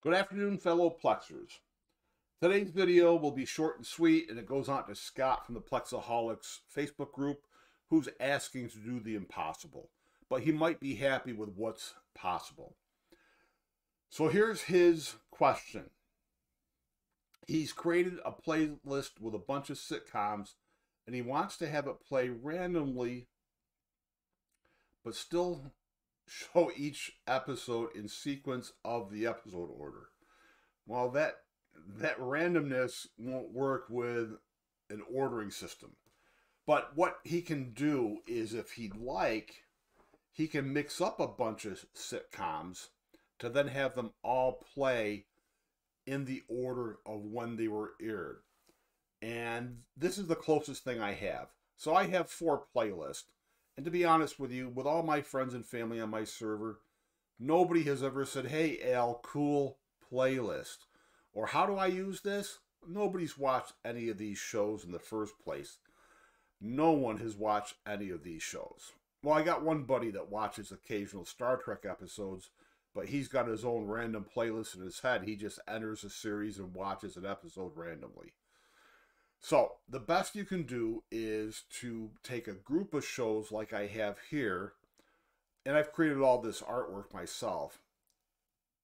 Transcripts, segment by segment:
Good afternoon, fellow Plexers. Today's video will be short and sweet, and it goes on to Scott from the Plexaholics Facebook group, who's asking to do the impossible. But he might be happy with what's possible. So here's his question. He's created a playlist with a bunch of sitcoms, and he wants to have it play randomly, but still show each episode in sequence of the episode order. Well, that randomness won't work with an ordering system. But what he can do is, if he'd like, he can mix up a bunch of sitcoms to then have them all play in the order of when they were aired. And this is the closest thing I have. So I have 4 playlists. And to be honest with you, with all my friends and family on my server, nobody has ever said, "Hey, Al, cool playlist." Or "How do I use this?" Nobody's watched any of these shows in the first place. No one has watched any of these shows. Well, I got one buddy that watches occasional Star Trek episodes, but he's got his own random playlist in his head. He just enters a series and watches an episode randomly. So, the best you can do is to take a group of shows like I have here, and I've created all this artwork myself.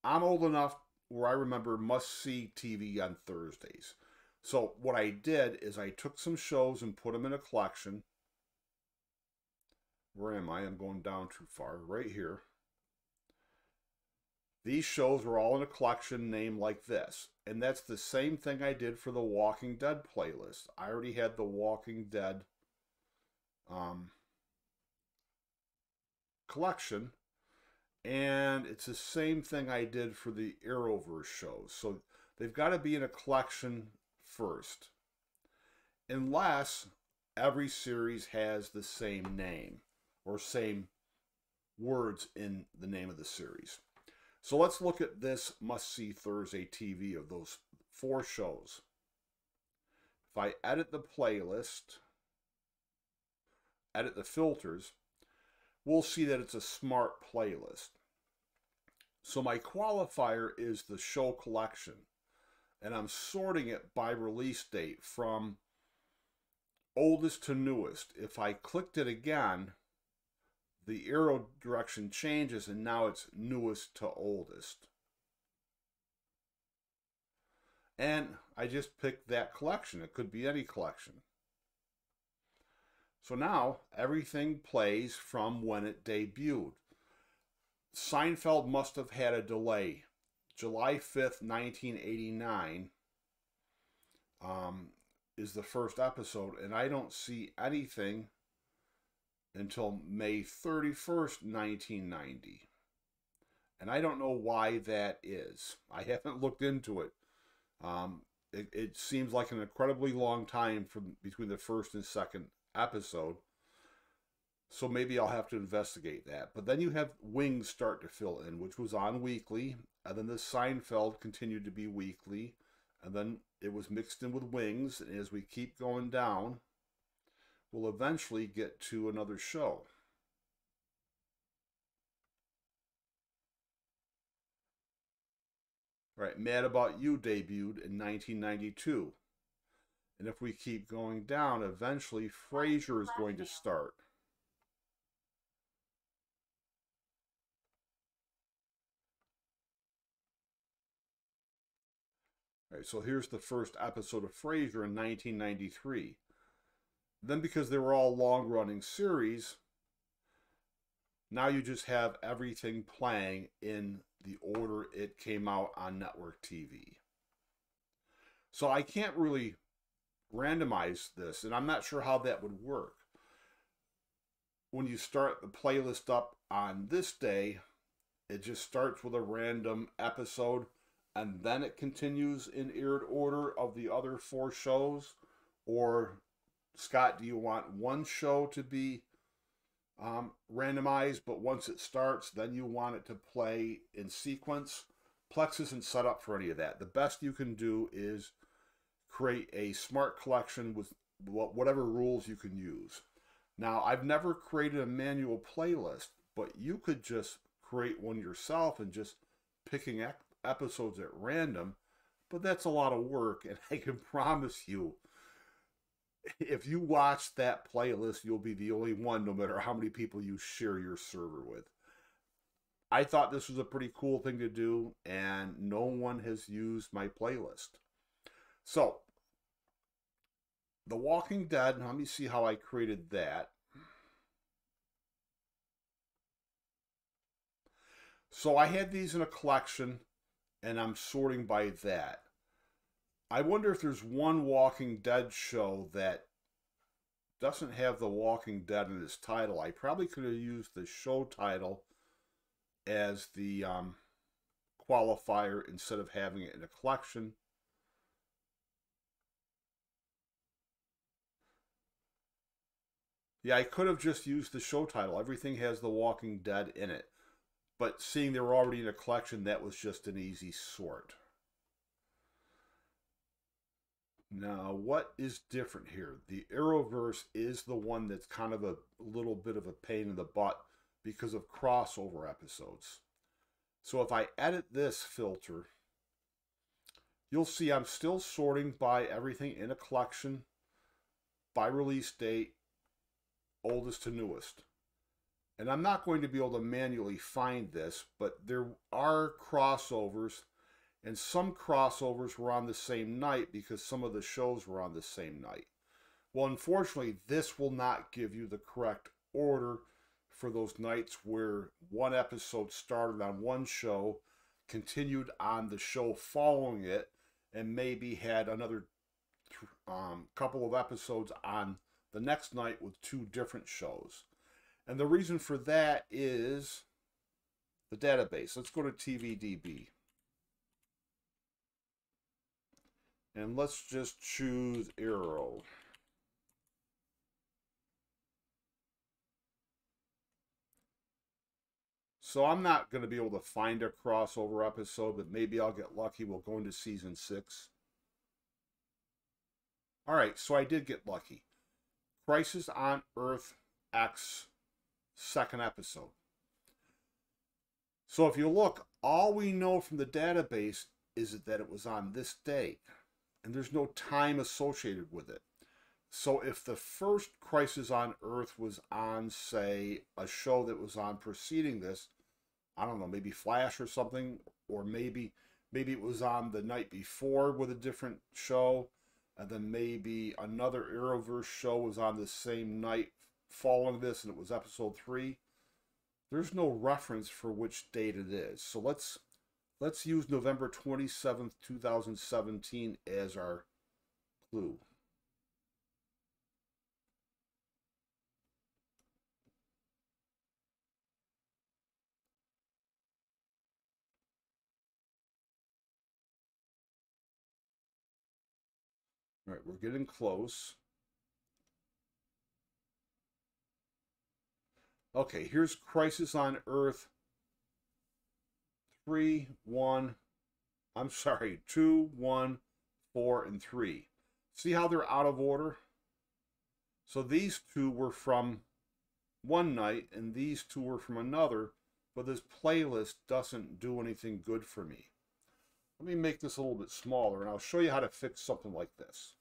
I'm old enough where I remember must-see TV on Thursdays. So what I did is I took some shows and put them in a collection. Where am I? I'm going down too far. Right here. These shows were all in a collection named like this. And that's the same thing I did for the Walking Dead playlist. I already had the Walking Dead collection. And it's the same thing I did for the Arrowverse shows. So they've got to be in a collection first. Unless every series has the same name or same words in the name of the series. So let's look at this must-see Thursday TV of those 4 shows. If I edit the playlist, edit the filters, we'll see that it's a smart playlist. So my qualifier is the show collection, and I'm sorting it by release date from oldest to newest. If I clicked it again, the arrow direction changes, and now it's newest to oldest. And I just picked that collection. It could be any collection. So now everything plays from when it debuted. Seinfeld must have had a delay. July 5th, 1989 is the first episode, and I don't see anything until May 31st, 1990. And I don't know why that is. I haven't looked into it. It seems like an incredibly long time from between the first and second episode. So maybe I'll have to investigate that. But then you have Wings start to fill in, which was on weekly. And then the Seinfeld continued to be weekly. And then it was mixed in with Wings. And as we keep going down, we'll eventually get to another show. All right, Mad About You debuted in 1992. And if we keep going down, eventually Frasier is going to start. All right, so here's the first episode of Frasier in 1993. Then, because they were all long-running series, now you just have everything playing in the order it came out on network TV. So I can't really randomize this, and I'm not sure how that would work. When you start the playlist up on this day, it just starts with a random episode, and then it continues in aired order of the other 4 shows? Or, Scott, do you want one show to be randomized, but once it starts, then you want it to play in sequence? Plex isn't set up for any of that. The best you can do is create a smart collection with whatever rules you can use. Now, I've never created a manual playlist, but you could just create one yourself and just picking episodes at random, but that's a lot of work, and I can promise you, if you watch that playlist, you'll be the only one, no matter how many people you share your server with. I thought this was a pretty cool thing to do, and no one has used my playlist. So, The Walking Dead, let me see how I created that. So I had these in a collection, and I'm sorting by that. I wonder if there's one Walking Dead show that doesn't have The Walking Dead in its title. I probably could have used the show title as the qualifier instead of having it in a collection. Yeah, I could have just used the show title. Everything has The Walking Dead in it. But seeing they were already in a collection, that was just an easy sort. Now, what is different here? The Arrowverse is the one that's kind of a little bit of a pain in the butt because of crossover episodes. So if I edit this filter, you'll see I'm still sorting by everything in a collection, by release date, oldest to newest. And I'm not going to be able to manually find this, but there are crossovers, and some crossovers were on the same night because some of the shows were on the same night. Well, unfortunately, this will not give you the correct order for those nights where one episode started on one show, continued on the show following it, and maybe had another couple of episodes on the next night with two different shows. And the reason for that is the database. Let's go to TVDB. And let's just choose Arrow. So I'm not going to be able to find a crossover episode, but maybe I'll get lucky. We'll go into season 6. All right, so I did get lucky. Crisis on Earth X, second episode. So if you look, all we know from the database is that it was on this date, and there's no time associated with it. So if the first Crisis on Earth was on, say, a show that was on preceding this, I don't know, maybe Flash or something, or maybe it was on the night before with a different show, and then maybe another Arrowverse show was on the same night following this, and it was episode 3. There's no reference for which date it is. So let's use November 27th, 2017 as our clue. All right, we're getting close. Okay, here's Crisis on Earth 2, 1, 4, and 3. See how they're out of order? So these two were from one night, and these two were from another, but this playlist doesn't do anything good for me. Let me make this a little bit smaller, and I'll show you how to fix something like this.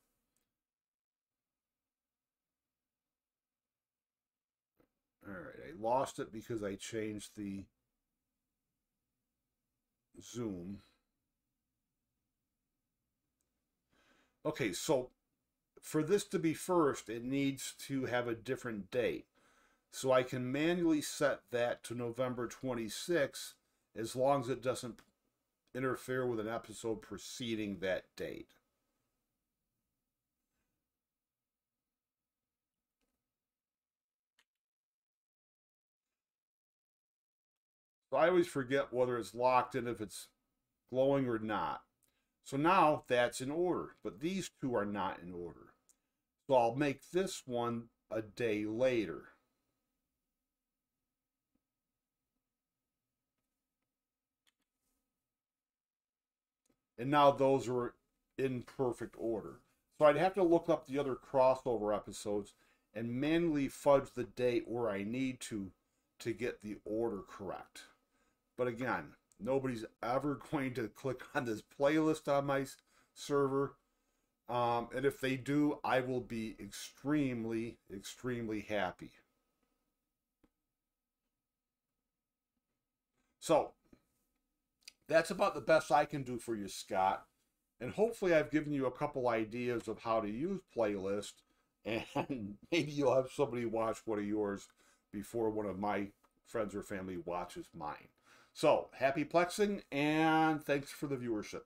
All right, I lost it because I changed the zoom. Okay, so for this to be first, it needs to have a different date. So I can manually set that to November 26th as long as it doesn't interfere with an episode preceding that date. So I always forget whether it's locked in, if it's glowing or not. So now that's in order, but these two are not in order. So I'll make this one a day later. And now those are in perfect order. So I'd have to look up the other crossover episodes and manually fudge the date where I need to get the order correct. But again, Nobody's ever going to click on this playlist on my server. And if they do, I will be extremely, extremely happy. So, that's about the best I can do for you, Scott. And hopefully I've given you a couple ideas of how to use Playlist, and maybe you'll have somebody watch one of yours before one of my friends or family watches mine. So, happy plexing, and thanks for the viewership.